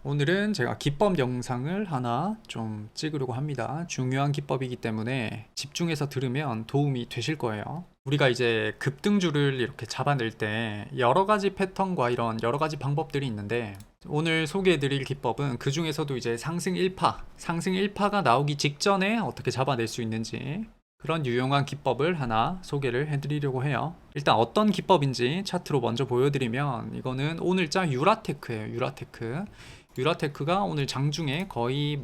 오늘은 제가 기법 영상을 하나 좀 찍으려고 합니다. 중요한 기법이기 때문에 집중해서 들으면 도움이 되실 거예요. 우리가 이제 급등주를 이렇게 잡아낼 때 여러 가지 패턴과 이런 여러 가지 방법들이 있는데, 오늘 소개해드릴 기법은 그 중에서도 이제 상승 1파가 나오기 직전에 어떻게 잡아낼 수 있는지, 그런 유용한 기법을 하나 소개를 해드리려고 해요. 일단 어떤 기법인지 차트로 먼저 보여드리면, 이거는 오늘자 유라테크예요. 유라테크가 오늘 장중에 거의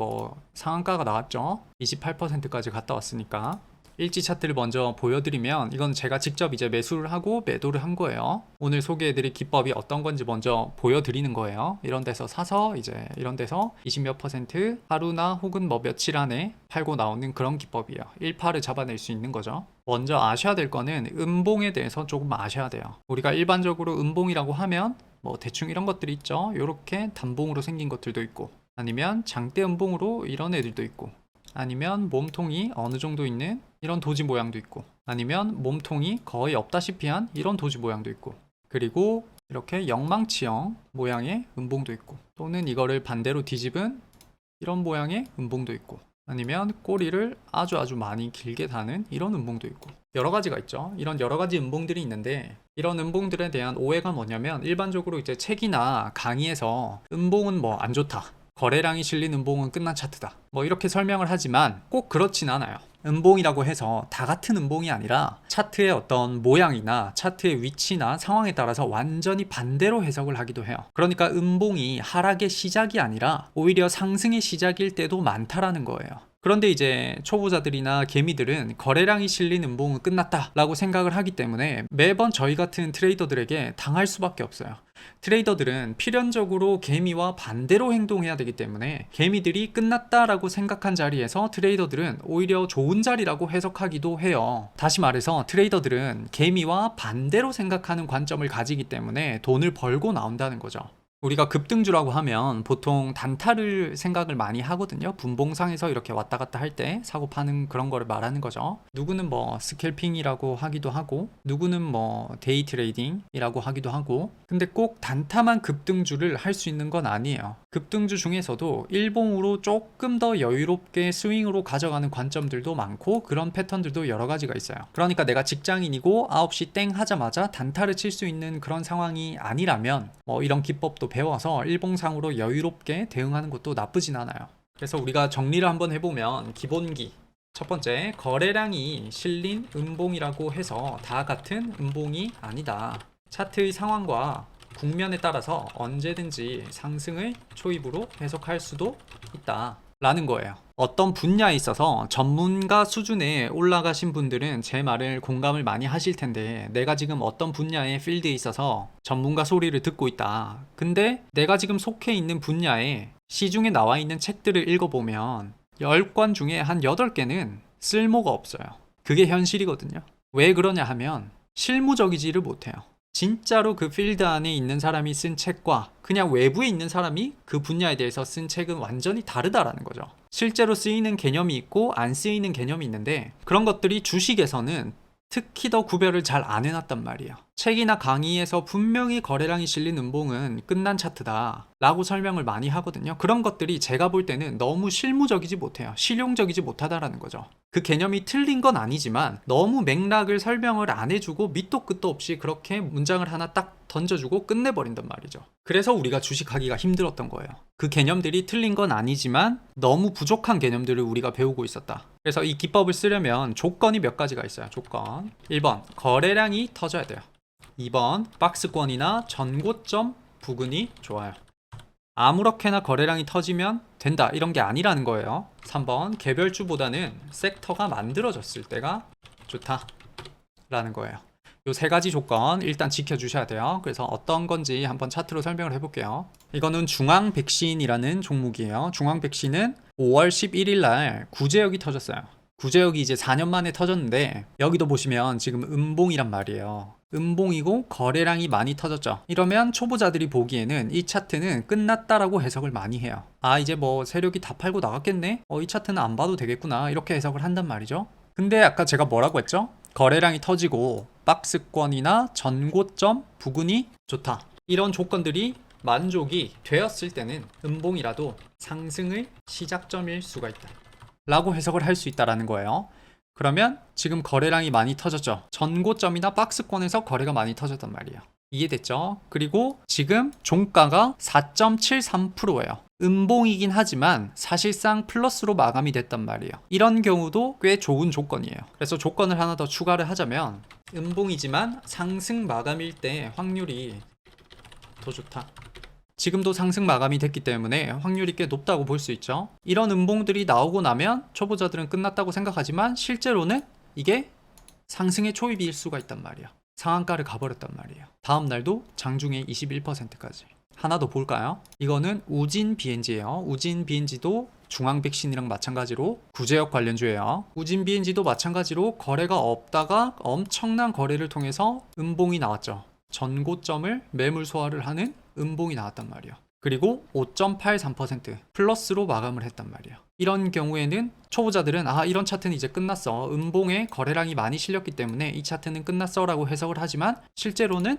상한가가 나왔죠. 28%까지 갔다 왔으니까. 일지 차트를 먼저 보여드리면, 이건 제가 직접 이제 매수를 하고 매도를 한 거예요. 오늘 소개해드릴 기법이 어떤 건지 먼저 보여드리는 거예요. 이런 데서 사서 이제 이런 데서 20몇 % 하루나 혹은 며칠 안에 팔고 나오는 그런 기법이에요. 1파를 잡아낼 수 있는 거죠. 먼저 아셔야 될 거는 음봉에 대해서 조금 아셔야 돼요. 우리가 일반적으로 음봉이라고 하면 대충 이런 것들이 있죠. 요렇게 단봉으로 생긴 것들도 있고, 아니면 장대 음봉으로 이런 애들도 있고, 아니면 몸통이 어느 정도 있는 이런 도지 모양도 있고, 아니면 몸통이 거의 없다시피 한 이런 도지 모양도 있고, 그리고 이렇게 영망치형 모양의 음봉도 있고, 또는 이거를 반대로 뒤집은 이런 모양의 음봉도 있고, 아니면 꼬리를 아주 많이 길게 다는 이런 음봉도 있고, 여러 가지가 있죠. 이런 여러 가지 음봉들이 있는데, 이런 음봉들에 대한 오해가 뭐냐면, 일반적으로 이제 책이나 강의에서 음봉은 안 좋다, 거래량이 실린 음봉은 끝난 차트다, 이렇게 설명을 하지만 꼭 그렇진 않아요. 음봉이라고 해서 다 같은 음봉이 아니라 차트의 어떤 모양이나 차트의 위치나 상황에 따라서 완전히 반대로 해석을 하기도 해요. 그러니까 음봉이 하락의 시작이 아니라 오히려 상승의 시작일 때도 많다라는 거예요. 그런데 이제 초보자들이나 개미들은 거래량이 실린 음봉은 끝났다 라고 생각을 하기 때문에 매번 저희 같은 트레이더들에게 당할 수밖에 없어요. 트레이더들은 필연적으로 개미와 반대로 행동해야 되기 때문에, 개미들이 끝났다라고 생각한 자리에서 트레이더들은 오히려 좋은 자리라고 해석하기도 해요. 다시 말해서 트레이더들은 개미와 반대로 생각하는 관점을 가지기 때문에 돈을 벌고 나온다는 거죠. 우리가 급등주라고 하면 보통 단타를 생각을 많이 하거든요. 분봉상에서 이렇게 왔다 갔다 할 때 사고 파는 그런 거를 말하는 거죠. 누구는 스캘핑이라고 하기도 하고, 누구는 데이 트레이딩이라고 하기도 하고, 근데 꼭 단타만 급등주를 할 수 있는 건 아니에요. 급등주 중에서도 일봉으로 조금 더 여유롭게 스윙으로 가져가는 관점들도 많고, 그런 패턴들도 여러 가지가 있어요. 그러니까 내가 직장인이고 9시 땡 하자마자 단타를 칠 수 있는 그런 상황이 아니라면 이런 기법도 배워서 일봉상으로 여유롭게 대응하는 것도 나쁘진 않아요. 그래서 우리가 정리를 한번 해보면, 기본기 첫 번째, 거래량이 실린 음봉이라고 해서 다 같은 음봉이 아니다. 차트의 상황과 국면에 따라서 언제든지 상승을 초입으로 해석할 수도 있다 라는 거예요. 어떤 분야에 있어서 전문가 수준에 올라가신 분들은 제 말을 공감을 많이 하실 텐데, 내가 지금 어떤 분야의 필드에 있어서 전문가 소리를 듣고 있다. 근데 내가 지금 속해 있는 분야에 시중에 나와 있는 책들을 읽어보면 10권 중에 한 8개는 쓸모가 없어요. 그게 현실이거든요. 왜 그러냐 하면 실무적이지를 못해요. 진짜로 그 필드 안에 있는 사람이 쓴 책과 그냥 외부에 있는 사람이 그 분야에 대해서 쓴 책은 완전히 다르다라는 거죠. 실제로 쓰이는 개념이 있고 안 쓰이는 개념이 있는데, 그런 것들이 주식에서는 특히 더 구별을 잘 안 해놨단 말이에요. 책이나 강의에서 분명히 거래량이 실린 음봉은 끝난 차트다 라고 설명을 많이 하거든요. 그런 것들이 제가 볼 때는 너무 실무적이지 못해요. 실용적이지 못하다라는 거죠. 그 개념이 틀린 건 아니지만 너무 맥락을 설명을 안 해주고 밑도 끝도 없이 그렇게 문장을 하나 딱 던져주고 끝내버린단 말이죠. 그래서 우리가 주식하기가 힘들었던 거예요. 그 개념들이 틀린 건 아니지만 너무 부족한 개념들을 우리가 배우고 있었다. 그래서 이 기법을 쓰려면 조건이 몇 가지가 있어요. 조건 1번, 거래량이 터져야 돼요. 2번, 박스권이나 전고점 부근이 좋아요. 아무렇게나 거래량이 터지면 된다 이런 게 아니라는 거예요. 3번, 개별주보다는 섹터가 만들어졌을 때가 좋다 라는 거예요. 요 세 가지 조건 일단 지켜주셔야 돼요. 그래서 어떤 건지 한번 차트로 설명을 해볼게요. 이거는 중앙백신이라는 종목이에요. 중앙백신은 5월 11일 날 구제역이 터졌어요. 구제역이 이제 4년 만에 터졌는데, 여기도 보시면 지금 음봉이란 말이에요. 음봉이고 거래량이 많이 터졌죠. 이러면 초보자들이 보기에는 이 차트는 끝났다라고 해석을 많이 해요. 이제 세력이 다 팔고 나갔겠네? 이 차트는 안 봐도 되겠구나, 이렇게 해석을 한단 말이죠. 근데 아까 제가 뭐라고 했죠? 거래량이 터지고 박스권이나 전고점 부근이 좋다, 이런 조건들이 만족이 되었을 때는 음봉이라도 상승의 시작점일 수가 있다 라고 해석을 할 수 있다라는 거예요. 그러면 지금 거래량이 많이 터졌죠. 전고점이나 박스권에서 거래가 많이 터졌단 말이에요. 이해됐죠? 그리고 지금 종가가 4.73%예요. 음봉이긴 하지만 사실상 플러스로 마감이 됐단 말이에요. 이런 경우도 꽤 좋은 조건이에요. 그래서 조건을 하나 더 추가를 하자면 음봉이지만 상승 마감일 때 확률이 더 좋다. 지금도 상승 마감이 됐기 때문에 확률이 꽤 높다고 볼 수 있죠. 이런 음봉들이 나오고 나면 초보자들은 끝났다고 생각하지만 실제로는 이게 상승의 초입일 수가 있단 말이야. 상한가를 가버렸단 말이에요. 다음 날도 장중에 21%까지. 하나 더 볼까요? 이거는 우진 BNG예요. 우진 BNG도 중앙 백신이랑 마찬가지로 구제역 관련주예요. 우진 BNG도 마찬가지로 거래가 없다가 엄청난 거래를 통해서 음봉이 나왔죠. 전고점을 매물 소화를 하는 음봉이 나왔단 말이에요. 그리고 5.83% 플러스로 마감을 했단 말이에요. 이런 경우에는 초보자들은 이런 차트는 이제 끝났어. 음봉에 거래량이 많이 실렸기 때문에 이 차트는 끝났어 라고 해석을 하지만 실제로는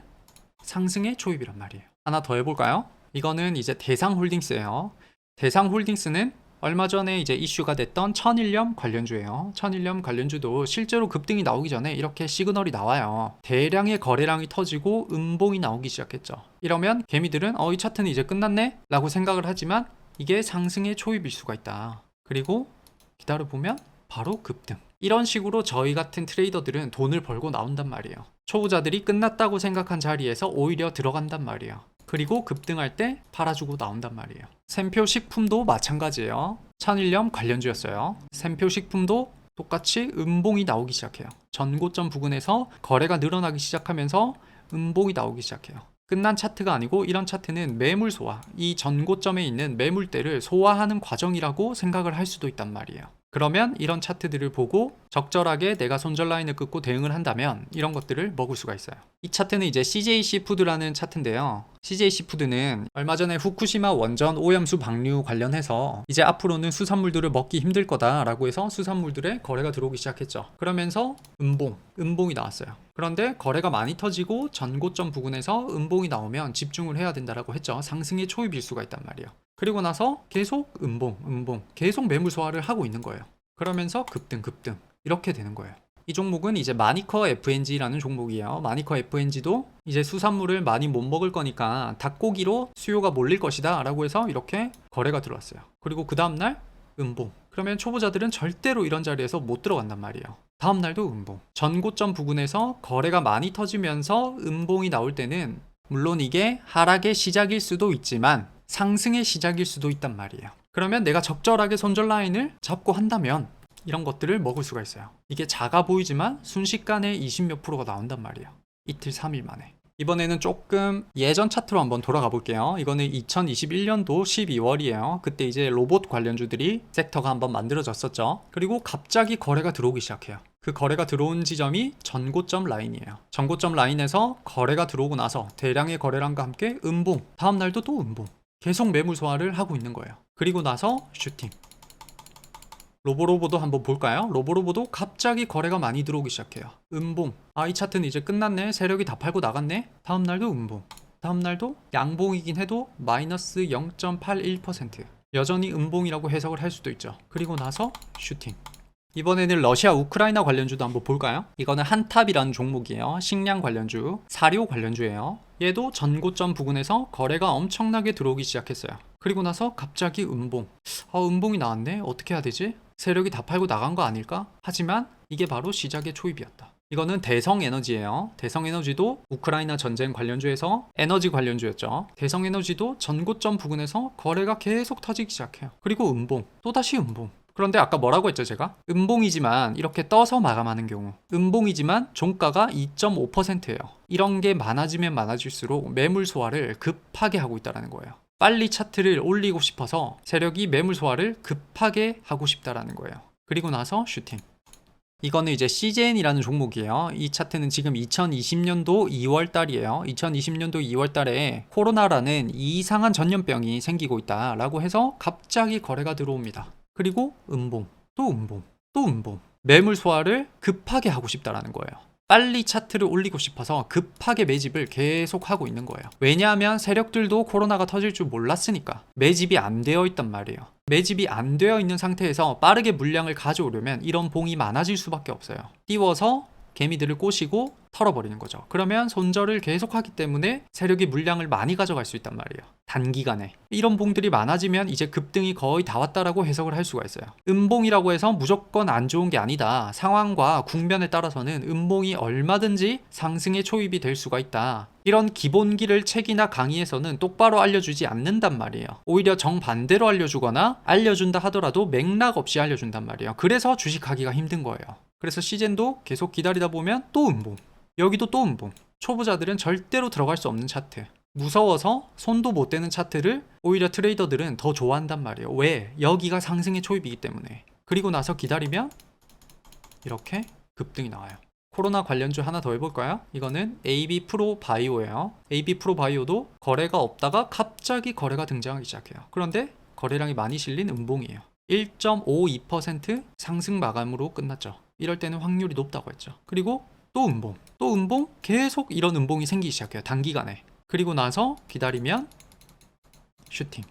상승의 초입이란 말이에요. 하나 더 해볼까요? 이거는 이제 대상홀딩스예요. 대상홀딩스는 얼마 전에 이제 이슈가 됐던 천일염 관련주예요. 천일염 관련주도 실제로 급등이 나오기 전에 이렇게 시그널이 나와요. 대량의 거래량이 터지고 음봉이 나오기 시작했죠. 이러면 개미들은 이 차트는 이제 끝났네? 라고 생각을 하지만 이게 상승의 초입일 수가 있다. 그리고 기다려보면 바로 급등. 이런 식으로 저희 같은 트레이더들은 돈을 벌고 나온단 말이에요. 초보자들이 끝났다고 생각한 자리에서 오히려 들어간단 말이에요. 그리고 급등할 때 팔아주고 나온단 말이에요. 샘표 식품도 마찬가지예요. 천일염 관련주였어요. 샘표 식품도 똑같이 음봉이 나오기 시작해요. 전고점 부근에서 거래가 늘어나기 시작하면서 음봉이 나오기 시작해요. 끝난 차트가 아니고 이런 차트는 매물 소화, 이 전고점에 있는 매물대를 소화하는 과정이라고 생각을 할 수도 있단 말이에요. 그러면 이런 차트들을 보고 적절하게 내가 손절 라인을 끊고 대응을 한다면 이런 것들을 먹을 수가 있어요. 이 차트는 이제 CJC 푸드라는 차트인데요. CJC 푸드는 얼마 전에 후쿠시마 원전 오염수 방류 관련해서 이제 앞으로는 수산물들을 먹기 힘들 거다라고 해서 수산물들의 거래가 들어오기 시작했죠. 그러면서 음봉이 나왔어요. 그런데 거래가 많이 터지고 전고점 부근에서 음봉이 나오면 집중을 해야 된다라고 했죠. 상승의 초입일 수가 있단 말이에요. 그리고 나서 계속 음봉 계속 매물 소화를 하고 있는 거예요. 그러면서 급등 이렇게 되는 거예요. 이 종목은 이제 마니커 FNG라는 종목이에요. 마니커 FNG도 이제 수산물을 많이 못 먹을 거니까 닭고기로 수요가 몰릴 것이다 라고 해서 이렇게 거래가 들어왔어요. 그리고 그 다음날 음봉. 그러면 초보자들은 절대로 이런 자리에서 못 들어간단 말이에요. 다음날도 음봉. 전고점 부근에서 거래가 많이 터지면서 음봉이 나올 때는 물론 이게 하락의 시작일 수도 있지만 상승의 시작일 수도 있단 말이에요. 그러면 내가 적절하게 손절 라인을 잡고 한다면 이런 것들을 먹을 수가 있어요. 이게 작아 보이지만 순식간에 20몇 프로가 나온단 말이에요. 이틀 3일 만에. 이번에는 조금 예전 차트로 한번 돌아가 볼게요. 이거는 2021년도 12월이에요. 그때 이제 로봇 관련주들이 섹터가 한번 만들어졌었죠. 그리고 갑자기 거래가 들어오기 시작해요. 그 거래가 들어온 지점이 전고점 라인이에요. 전고점 라인에서 거래가 들어오고 나서 대량의 거래량과 함께 음봉, 다음날도 또 음봉. 계속 매물 소화를 하고 있는 거예요. 그리고 나서 슈팅. 로보로보도 한번 볼까요? 로보로보도 갑자기 거래가 많이 들어오기 시작해요. 음봉. 이 차트는 이제 끝났네. 세력이 다 팔고 나갔네. 다음날도 음봉. 다음날도 양봉이긴 해도 마이너스 0.81%. 여전히 음봉이라고 해석을 할 수도 있죠. 그리고 나서 슈팅. 이번에는 러시아 우크라이나 관련주도 한번 볼까요? 이거는 한탑이라는 종목이에요. 식량 관련주, 사료 관련주예요. 얘도 전고점 부근에서 거래가 엄청나게 들어오기 시작했어요. 그리고 나서 갑자기 음봉. 음봉이 나왔네. 어떻게 해야 되지? 세력이 다 팔고 나간 거 아닐까? 하지만 이게 바로 시작의 초입이었다. 이거는 대성에너지예요. 대성에너지도 우크라이나 전쟁 관련주에서 에너지 관련주였죠. 대성에너지도 전고점 부근에서 거래가 계속 터지기 시작해요. 그리고 음봉. 또다시 음봉. 그런데 아까 뭐라고 했죠 제가? 음봉이지만 이렇게 떠서 마감하는 경우 음봉이지만 종가가 2.5%예요. 이런 게 많아지면 많아질수록 매물 소화를 급하게 하고 있다는 거예요. 빨리 차트를 올리고 싶어서 세력이 매물 소화를 급하게 하고 싶다라는 거예요. 그리고 나서 슈팅. 이거는 이제 CJN이라는 종목이에요. 이 차트는 지금 2020년도 2월 달이에요. 2020년도 2월 달에 코로나라는 이상한 전염병이 생기고 있다라고 해서 갑자기 거래가 들어옵니다. 그리고 음봉, 또 음봉, 또 음봉. 매물 소화를 급하게 하고 싶다라는 거예요. 빨리 차트를 올리고 싶어서 급하게 매집을 계속 하고 있는 거예요. 왜냐하면 세력들도 코로나가 터질 줄 몰랐으니까 매집이 안 되어 있단 말이에요. 매집이 안 되어 있는 상태에서 빠르게 물량을 가져오려면 이런 봉이 많아질 수밖에 없어요. 띄워서 개미들을 꼬시고 털어버리는 거죠. 그러면 손절을 계속하기 때문에 세력이 물량을 많이 가져갈 수 있단 말이에요. 단기간에. 이런 봉들이 많아지면 이제 급등이 거의 다 왔다라고 해석을 할 수가 있어요. 음봉이라고 해서 무조건 안 좋은 게 아니다. 상황과 국면에 따라서는 음봉이 얼마든지 상승의 초입이 될 수가 있다. 이런 기본기를 책이나 강의에서는 똑바로 알려주지 않는단 말이에요. 오히려 정반대로 알려주거나 알려준다 하더라도 맥락 없이 알려준단 말이에요. 그래서 주식하기가 힘든 거예요. 그래서 시젠도 계속 기다리다 보면 또 음봉, 여기도 또 음봉. 초보자들은 절대로 들어갈 수 없는 차트, 무서워서 손도 못 대는 차트를 오히려 트레이더들은 더 좋아한단 말이에요. 왜? 여기가 상승의 초입이기 때문에. 그리고 나서 기다리면 이렇게 급등이 나와요. 코로나 관련주 하나 더 해볼까요? 이거는 AB 프로 바이오예요. AB 프로 바이오도 거래가 없다가 갑자기 거래가 등장하기 시작해요. 그런데 거래량이 많이 실린 음봉이에요. 1.52% 상승 마감으로 끝났죠. 이럴 때는 확률이 높다고 했죠. 그리고 또 음봉, 또 음봉, 계속 이런 음봉이 생기기 시작해요. 단기간에. 그리고 나서 기다리면 슈팅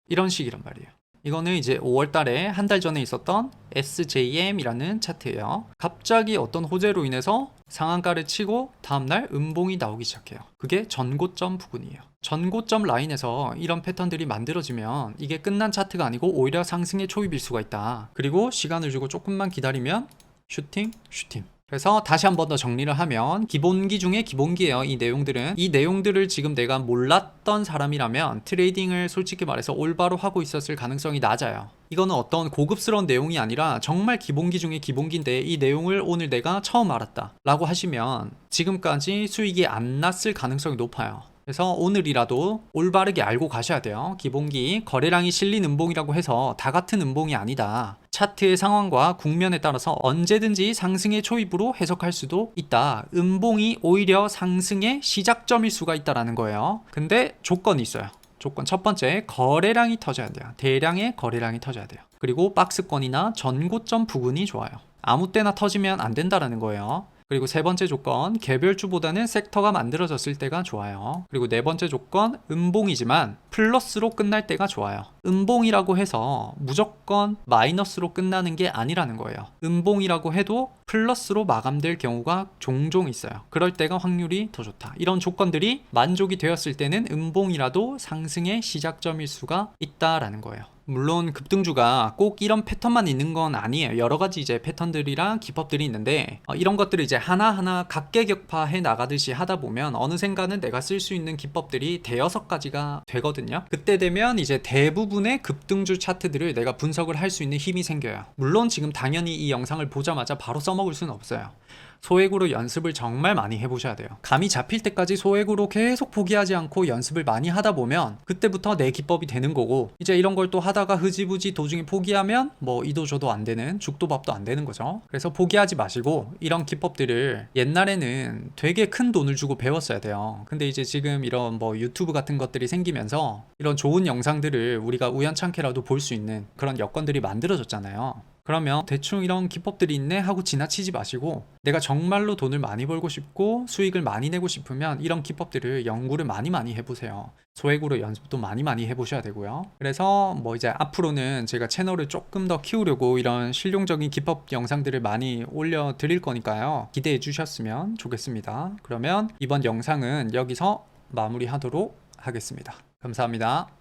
이런 식이란 말이에요. 이거는 이제 5월 달에 한 달 전에 있었던 SJM이라는 차트예요. 갑자기 어떤 호재로 인해서 상한가를 치고 다음날 음봉이 나오기 시작해요. 그게 전고점 부근이에요. 전고점 라인에서 이런 패턴들이 만들어지면 이게 끝난 차트가 아니고 오히려 상승의 초입일 수가 있다. 그리고 시간을 주고 조금만 기다리면 슈팅. 그래서 다시 한 번 더 정리를 하면 기본기 중에 기본기예요. 이 내용들은. 이 내용들을 지금 내가 몰랐던 사람이라면 트레이딩을 솔직히 말해서 올바로 하고 있었을 가능성이 낮아요. 이거는 어떤 고급스러운 내용이 아니라 정말 기본기 중에 기본기인데 이 내용을 오늘 내가 처음 알았다 라고 하시면 지금까지 수익이 안 났을 가능성이 높아요. 그래서 오늘이라도 올바르게 알고 가셔야 돼요. 기본기, 거래량이 실린 음봉이라고 해서 다 같은 음봉이 아니다. 차트의 상황과 국면에 따라서 언제든지 상승의 초입으로 해석할 수도 있다. 음봉이 오히려 상승의 시작점일 수가 있다라는 거예요. 근데 조건이 있어요. 조건 첫 번째, 거래량이 터져야 돼요. 대량의 거래량이 터져야 돼요. 그리고 박스권이나 전고점 부근이 좋아요. 아무 때나 터지면 안 된다라는 거예요. 그리고 세 번째 조건, 개별주보다는 섹터가 만들어졌을 때가 좋아요. 그리고 네 번째 조건, 음봉이지만 플러스로 끝날 때가 좋아요. 음봉이라고 해서 무조건 마이너스로 끝나는 게 아니라는 거예요. 음봉이라고 해도 플러스로 마감될 경우가 종종 있어요. 그럴 때가 확률이 더 좋다. 이런 조건들이 만족이 되었을 때는 음봉이라도 상승의 시작점일 수가 있다라는 거예요. 물론 급등주가 꼭 이런 패턴만 있는 건 아니에요. 여러 가지 이제 패턴들이랑 기법들이 있는데 이런 것들을 이제 하나하나 각계격파해 나가듯이 하다 보면 어느샌가는 내가 쓸 수 있는 기법들이 대여섯 가지가 되거든요. 그때 되면 이제 대부분의 급등주 차트들을 내가 분석을 할 수 있는 힘이 생겨요. 물론 지금 당연히 이 영상을 보자마자 바로 써먹을 수는 없어요. 소액으로 연습을 정말 많이 해보셔야 돼요. 감이 잡힐 때까지 소액으로 계속 포기하지 않고 연습을 많이 하다 보면 그때부터 내 기법이 되는 거고, 이제 이런 걸 또 하다가 흐지부지 도중에 포기하면 뭐 이도 저도 안 되는, 죽도 밥도 안 되는 거죠. 그래서 포기하지 마시고 이런 기법들을 옛날에는 되게 큰 돈을 주고 배웠어야 돼요. 근데 이제 지금 이런 뭐 유튜브 같은 것들이 생기면서 이런 좋은 영상들을 우리가 우연찮게라도 볼 수 있는 그런 여건들이 만들어졌잖아요. 그러면 대충 이런 기법들이 있네 하고 지나치지 마시고, 내가 정말로 돈을 많이 벌고 싶고 수익을 많이 내고 싶으면 이런 기법들을 연구를 많이 해보세요. 소액으로 연습도 많이 해보셔야 되고요. 그래서 뭐 이제 앞으로는 제가 채널을 조금 더 키우려고 이런 실용적인 기법 영상들을 많이 올려드릴 거니까요. 기대해 주셨으면 좋겠습니다. 그러면 이번 영상은 여기서 마무리하도록 하겠습니다. 감사합니다.